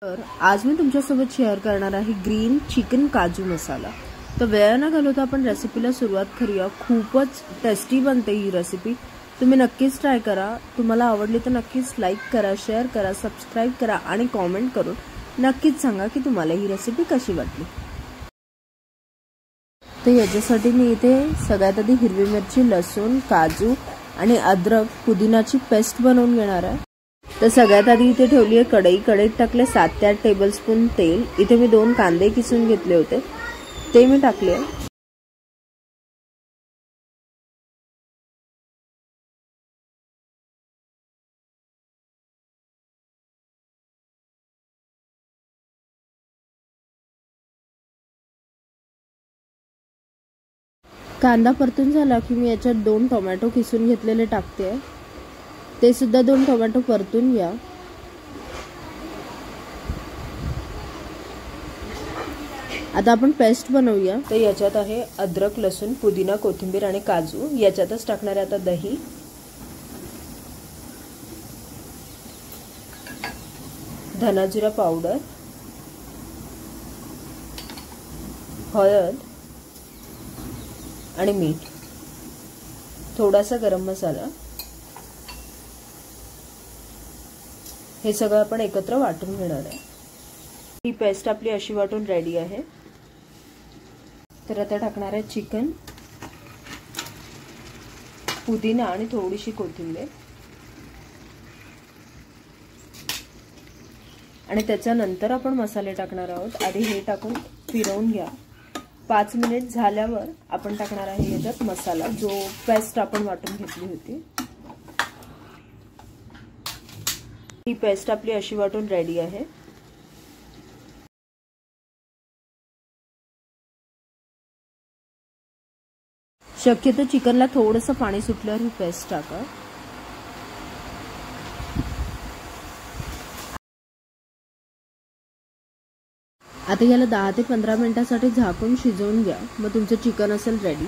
तर आज मी तुमच्यासोबत शेअर करणार आहे ग्रीन चिकन काजू मसाला। तर वेळ न घालवता आपण रेसिपीला सुरुवात करूया। खूपच टेस्टी बनते ही रेसिपी, तुम्ही नक्कीच ट्राय करा। तुम्हाला आवडली तर नक्कीच लाईक करा, शेअर करा, सबस्क्राइब करा आणि कमेंट करून नक्कीच सांगा की तुम्हाला ही रेसिपी कशी वाटली। तर याच्यासाठी मी इथे सगळ्यात आधी हिरवी मिरची, लसूण, काजू आणि अद्रक, पुदिनाची पेस्ट बनवून घेणार आहे। तर सगळ्यात आधी इथे ठेवली आहे कढई। कढईत टाकले 7 ते 8 टेबलस्पून तेल। इथे मी 2 कांदे किसून घेतले होते, ते मी टाकले। कांदा परतून झाला की मी याच्यात 2 टोमॅटो किसून घेतलेले टाकते, ते सुद्धा 2 टोमॅटो परतून घ्या। आता आपण पेस्ट बनवूया। तर याच्यात आहे अद्रक, लसूण, पुदिना, कोथिंबीर आणि काजू। याच्यातच टाकणार आहे आता दही, धना जिरा पावडर, हळद आणि मीठ, थोडासा गरम मसाला। हे सगळं आपण एकत्र वाटून घेणार आहे। ही पेस्ट आपली अशी वाटून रेडी आहे। तर आता टाकणार आहे चिकन, पुदिना आणि थोडीशी कोथिंबीर आणि त्याच्यानंतर आपण मसाले टाकणार आहोत। आधी हे टाकून फिरवून घ्या। 5 मिनिट झाल्यावर आपण टाकणार आहे याच्यात मसाला, जो पेस्ट आपण वाटून घेतली होती। ही पेस्ट आपली अशी वाटून रेडी आहे। शक्यतो चिकनला थोडंसं पाणी सुटल्यावर ही पेस्ट टाका। आता याला 10 ते 15 मिनिटांसाठी झाकून शिजवून घ्या, मग तुमचं चिकन असेल रेडी।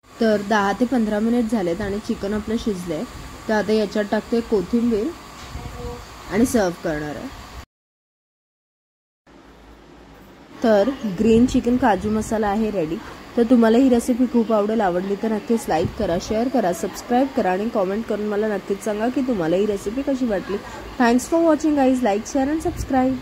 तर 10 ते 15 मिनिट झालेत आणि चिकन आपलं शिजलंय। तर आता याच्यात टाकते कोथिंबीर आणि सर्व करणार आहे। तर ग्रीन चिकन काजू मसाला आहे रेडी। तर तुम्हाला ही रेसिपी खूप आवडली तर नक्कीच लाईक करा, शेअर करा, सबस्क्राइब करा आणि कमेंट करून मला नक्कीच सांगा की तुम्हाला ही रेसिपी कशी वाटली। Thanks for watching guys, like, share and subscribe.